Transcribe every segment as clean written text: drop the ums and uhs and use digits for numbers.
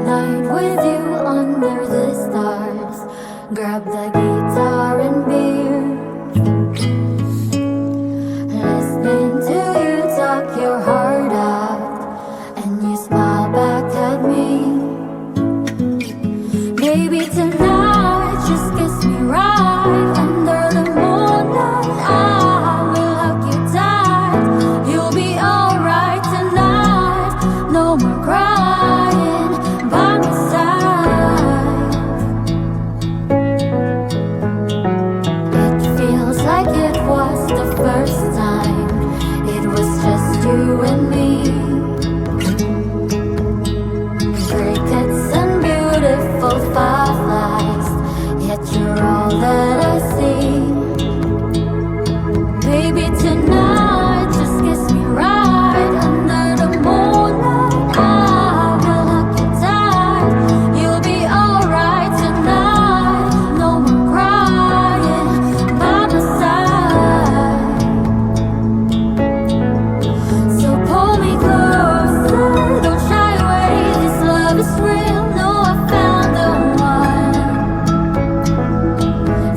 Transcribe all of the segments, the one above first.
Midnight with you under the stars. Grab the guitar and beer. Listening to you talk your heart out, and you smile back at me. Baby, tonight just kiss me right under the moonlight. I will hug you tight. You'll be alright tonight. No more crying by my side. It feels like it was the first time. It was just you and me. Crickets and beautiful fireflies, yet you're all that I see. Baby, tonight just kiss me right under the moonlight. I will hug you tight. You'll be alright tonight. No more crying by my side. So pull me closer, don't shy away. This love is real. No, I found the one.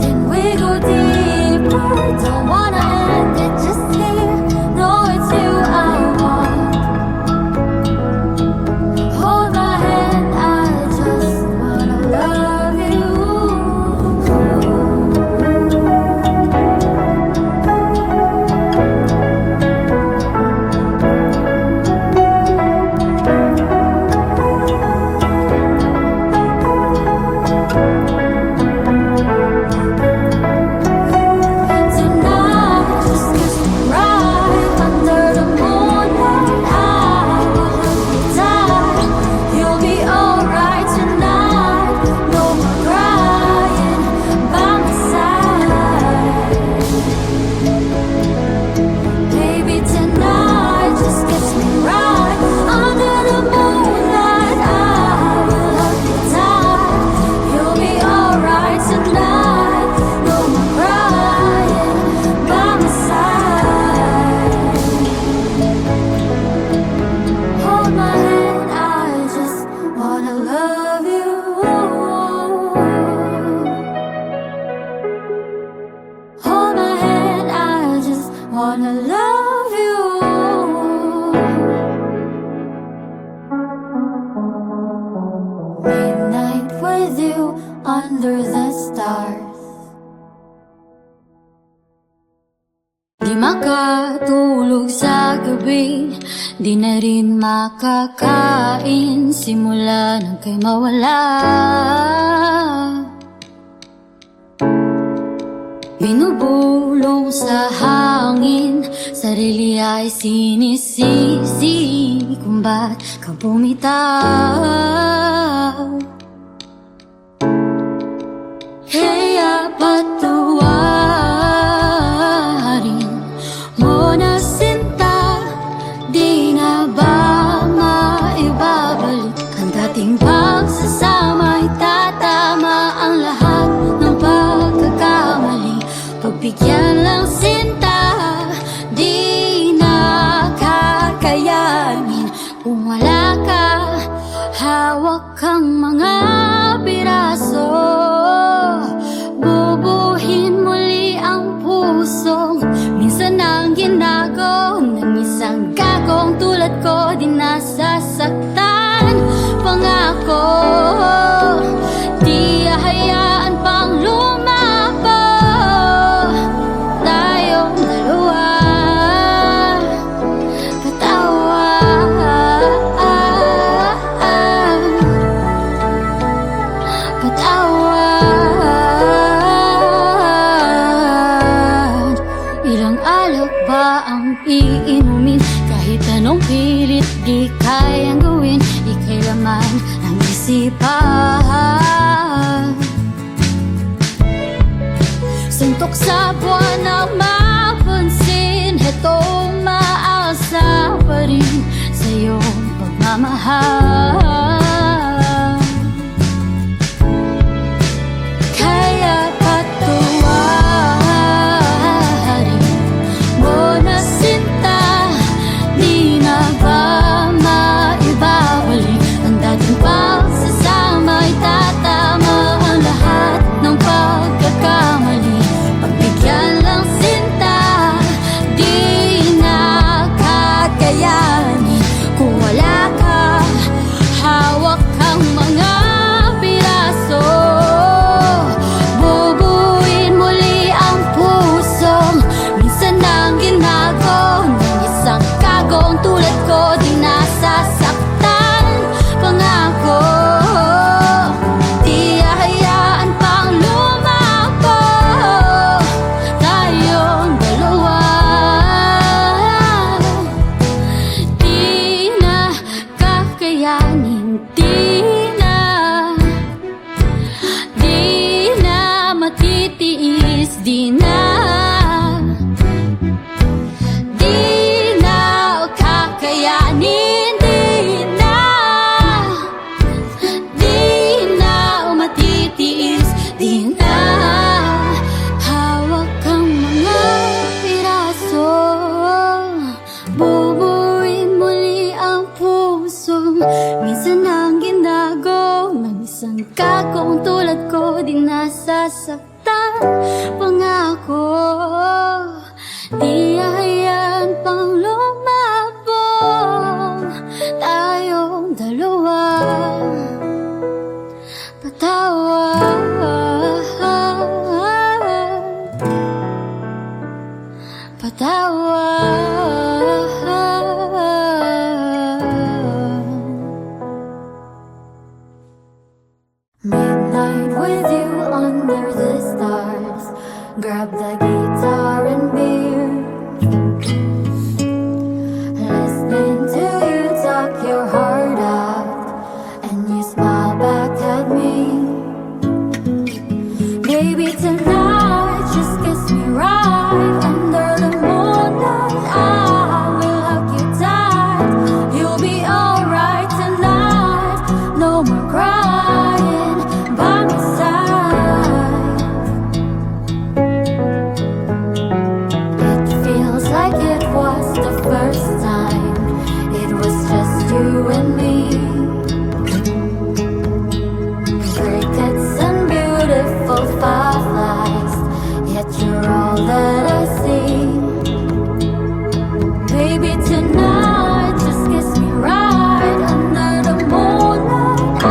Then we go deeper. Don't wanna end it just here. No, it's you I want. Hold my hand, I just wanna love you. Tonight, just kiss me right under the moonlight. I will hug you tight. You'll be alright tonight. No more crying by my side. Baby, tonight, just kiss me right under the moonlight. I will hug you tight. You'll be alright tonight. No more crying by my side. Hold my hand, I just wanna love you. Hold my hand, I just wanna love you. Midnight with you under the stars. Di makatulog sa gabi, di na rin makakain simula nang kay mawala. Binubulong sa hangin, sarili ay sinisisi kung ba't ka bumitaw. Kaya patawarin mo na sinta, di na ba maibabalik ang dating pagsasama? Itatama ang lahat ng pagkakamali. Pagbigyan lang sinta, di na kakayanin kung wala ka. Hawak kang mga piraso, bubuhin muli ang puso. Minsan ang ginago ng isang gagong tulad ko, di nasasaktan. Pangako, di hahayaan pang lumapo tayong dalawa. Patawad. Ilang alak ba ang iinumin? Kahit anong pilit di kayang gawin, ika'y laman ng isipan. Suntok sa buwan ang mapansin, heto maasa pa rin sa iyong pagmamahal. Kaya patawarin mo na sinta, di na ba maibabalik ang dating pagsa Pabitin ang ginago ng isang kakong tulad ko, di nasasaktan. Pangako, di hahayaan pang lumabong tayong dalawa. Midnight with you under the stars. Grab the guitar and beer. Listening to you talk your heart out, and you smile back at me. Baby, tonight just kiss me right under the moonlight. I will hug you tight. You'll be alright tonight. No more crying by my side. It feels like it was the first time. It was just you and me. Crickets and beautiful fireflies, yet you're all that I see. Baby, tonight just kiss me right under the moonlight. I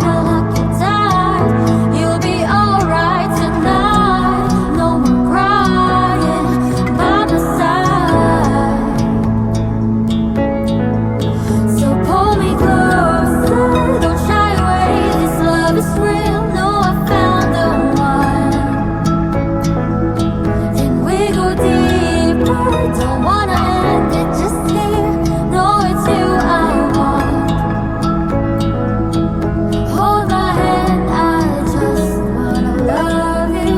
will hug you tight. You'll be alright tonight. No more crying by my side. So pull me closer, don't shy away. This love is real. No, I found the one. Then we go deeper. Don't wanna end it just here. No, it's you I want. Hold my hand, I just wanna love you.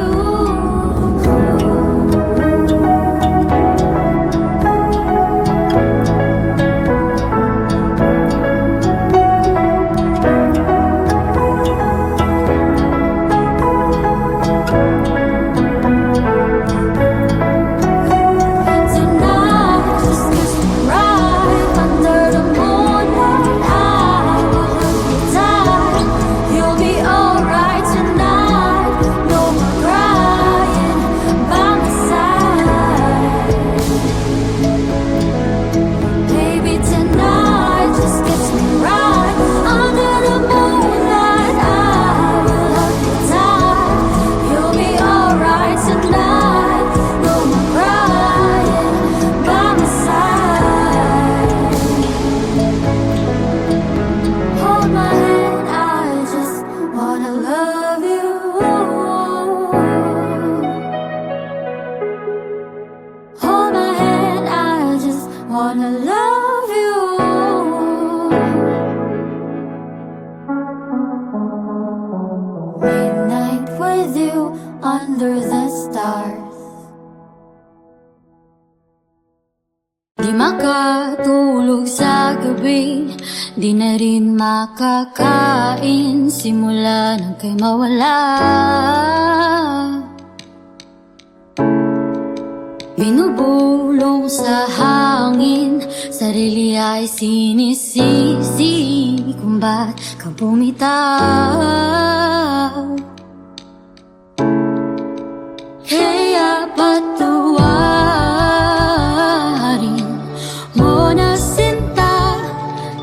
Tonight, just kiss me right under the moonlight. I will hug you tight. You'll be alright tonight. No more crying by my side. Baby, tonight, just kiss me right under the moonlight. I will hug you tight. You'll be alright tonight. No more crying by my side. Hold my hand, I just wanna love you. Hold my hand, I just wanna love you. Midnight with you under the stars. Di makatulog sa gabi, di na rin makakain simula nang kay mawala. Binubulong sa hangin, sarili ay sinisisi kung ba't ka bumitaw. Kaya patawarin mo na sinta,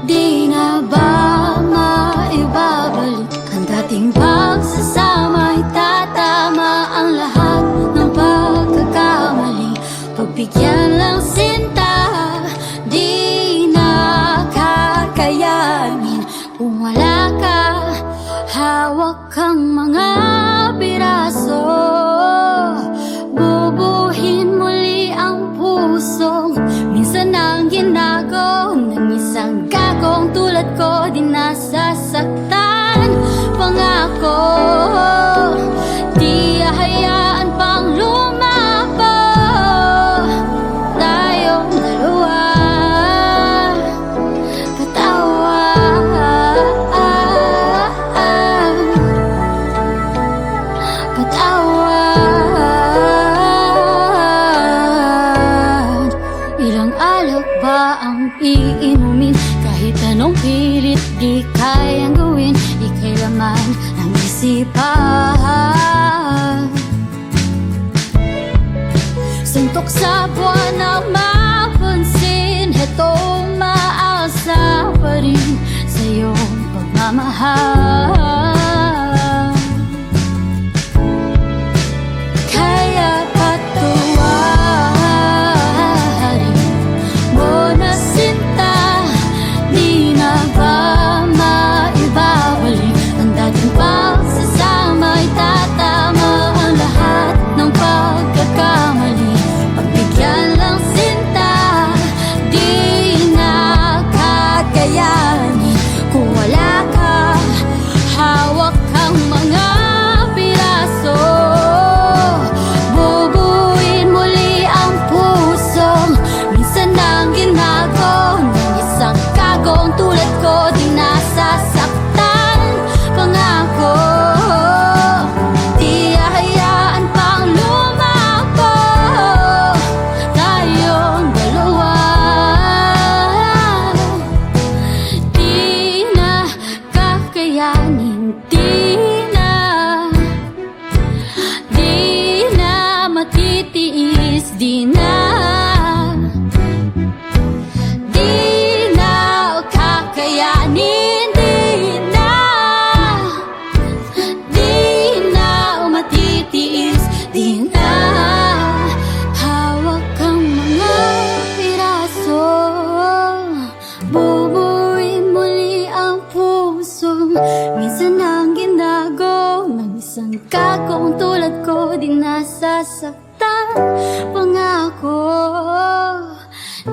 di na ba maibabalik ang dating pagsasama? Itatama ang lahat ng pagkakamali. Pagbigyan lang sinta, di na kakayanin kung wala ka. Hawak kang mga piraso, bubuhin muli ang pusong minsan ang ginago ng isang gagong tulad ko, di nasasaktan. Pangako, di hahayaan pang lumabo tayong dalawa. Patawad. Ilang alak ba ang iinumin? Kahit anong pilit di minamahal. Kaya patuwarin mo na sinta, di na ba maibabalik ang dating pagsasama? Itatama ang lahat ng pagkakamali. Pagbigyan lang sinta, di na kakayanin kung wala ka. Hawak kang mga piraso, bubuin muli ang pusong minsan nang ginago ng isang kagong tulad ko. Di nasasaktan, pangako, di hahayaan pang lumako tayong dalawa. Di na kakayanin, di na matitiis, di na kakayanin, di na matitiis, di na. Hawak kang mga piraso, bubuin muli ang pusong minsan ang ginago ng isang kagong tulad ko. Di nasasaktan, pangako,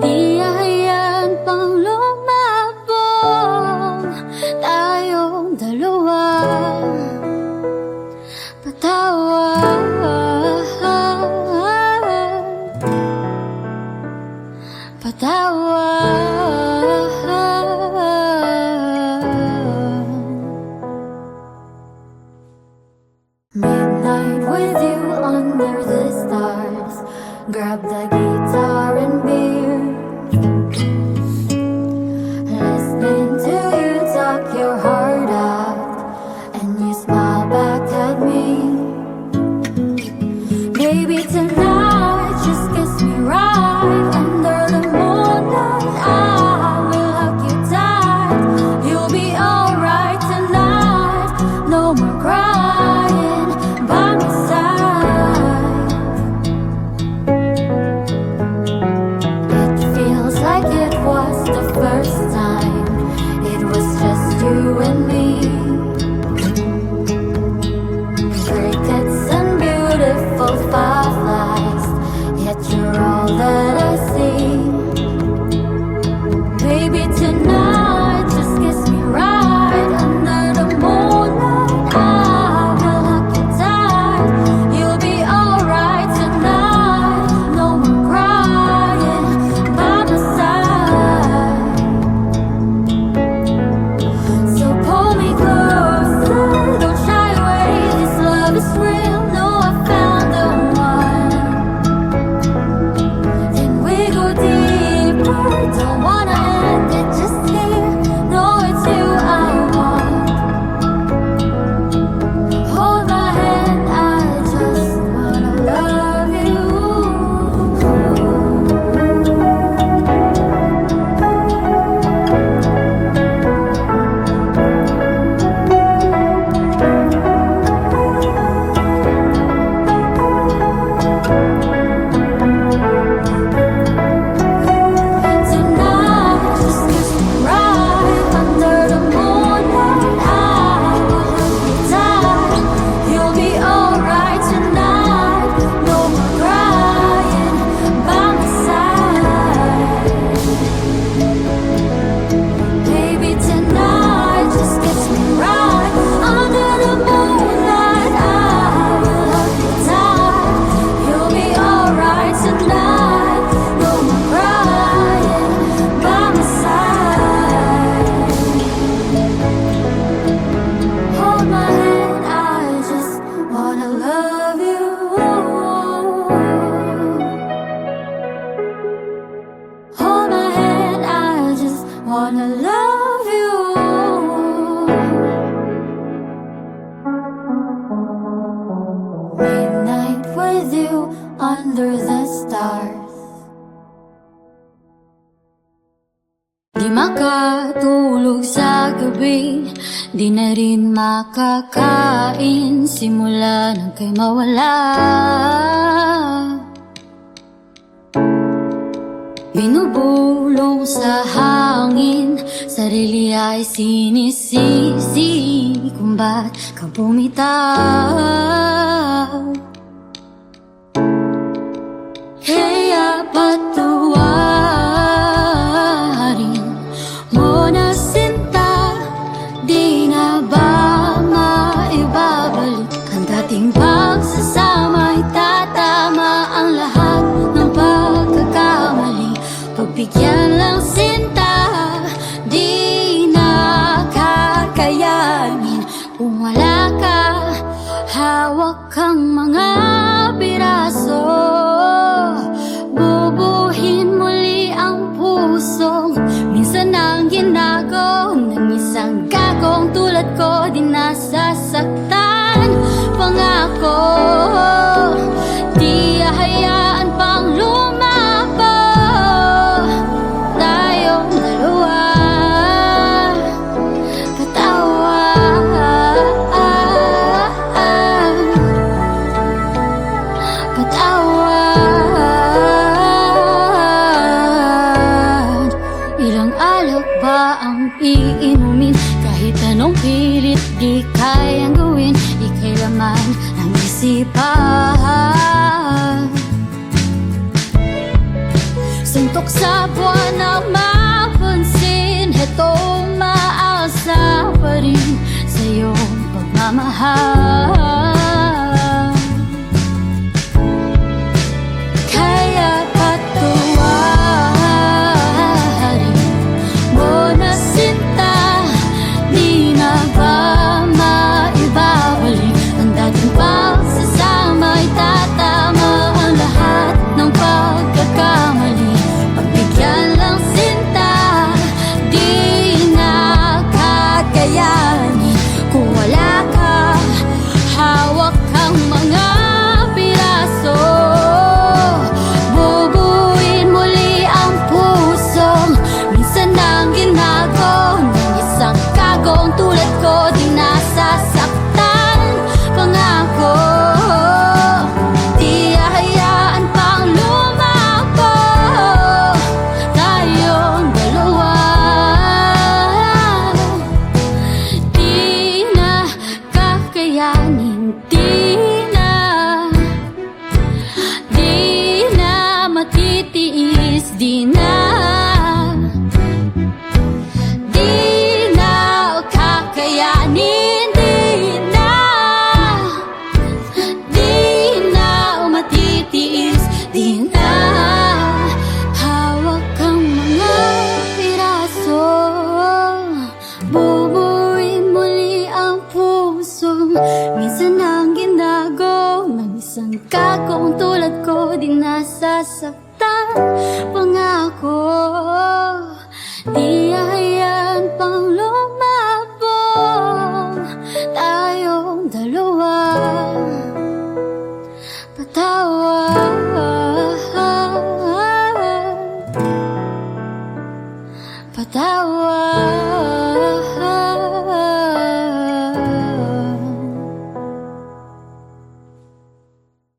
di hahayaan pang lumabong tayong dalawa. Midnight with you under the stars, grab the guitar and beer, listening to you talk your heart out, and you Di na rin makakain simula nang kay mawala. Binubulong sa hangin, sarili ay sinisisi kung ba't ka bumitaw. Kaya patawarin mo na sinta, di na ba maibabalik ang dating pagsasama? Itatama ang lahat ng pagkakamali. Pagbigyan lang sinta, di na kakayanin kung wala ka. Hawak kang mga piraso, bubuhin muli ang pusong minsan ang ginago ng isang gagong tulad ko. Di nasasaktan, pangako, di hahayaan pang lumapo tayong dalawa. Patawad. Ilang alak ba ang iinumin? Kahit anong pilit di kayang gawin, ika'y laman ng isipan. Suntok sa buwan na mapansin, heto maasa pa rin sa iyong pagmamahal. Kaya patawarin mo na sinta, di na ba maibabalik ang dating pagsasama? Itatama ang lahat ng pagkakamali. Pagbigyan lang sinta, di na kakayanin kung wala ka. Hawak kang mga piraso, bubuin muli ang pusong minsan ang ginago ng isang kagong tulad ko. Di nasasaktan, pangako, di hahayaan pang lumapo tayong dalawa. Di na kakayanin, di na matitiis, di na kakayanin, di na matitiis, di na. Hawak kang mga piraso, bubuin muli ang puso minsan ang ginago ng isang kakong tulad ko. Di nasasaktan, pangako, di hahayaan pang lumabong tayong dalawa. Patawad.